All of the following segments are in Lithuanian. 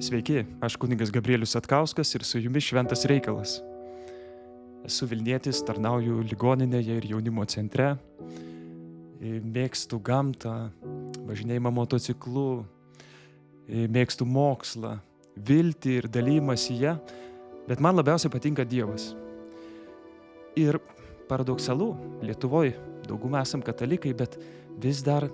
Sveiki, aš kunigas Gabrielius Satkauskas ir su jumis šventas reikalas. Esu Vilnietis, tarnauju ligoninėje ir jaunimo centre. Mėgstu gamtą, važinėjimą motociklu, mėgstu mokslą, viltį ir dalymąsi ją, bet man labiausiai patinka Dievas. Ir paradoksalu, Lietuvoje dauguma esam katalikai, bet vis dar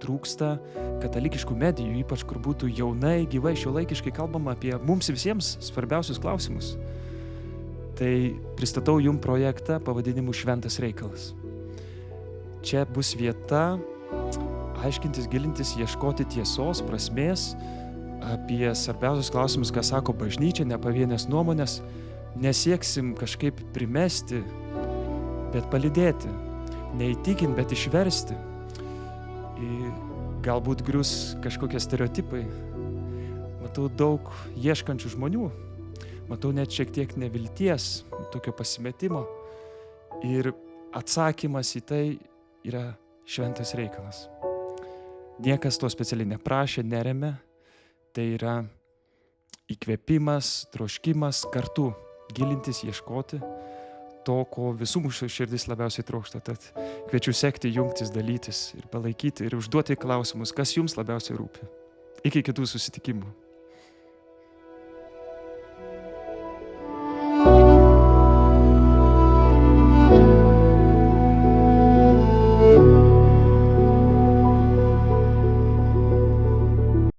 trūksta katalikiškų medijų, ypač kur būtų jaunai, gyvai, šiuolaikiškai kalbama apie mums visiems svarbiausius klausimus. Tai pristatau jums projektą pavadinimu Šventas reikalas. Čia bus vieta aiškintis, gilintis, ieškoti tiesos, prasmės, apie svarbiausius klausimus, ką sako bažnyčia, ne pavienės nuomonės. Nesieksim kažkaip primesti, bet palydėti, neįtikinti, bet išversti. Galbūt grius kažkokie stereotipai. Matau daug ieškančių žmonių. Matau net šiek tiek nevilties, tokio pasimetimo. Ir atsakymas į tai yra šventas reikalas. Niekas to specialiai neprašė, neremia. Tai yra įkvėpimas, troškimas kartu gilintis, ieškoti to, ko visų mūsų širdis labiausiai trokšta. Tad kviečiu sekti, jungtis, dalytis ir palaikyti ir užduoti klausimus, kas jums labiausiai rūpi. Iki kitų susitikimų.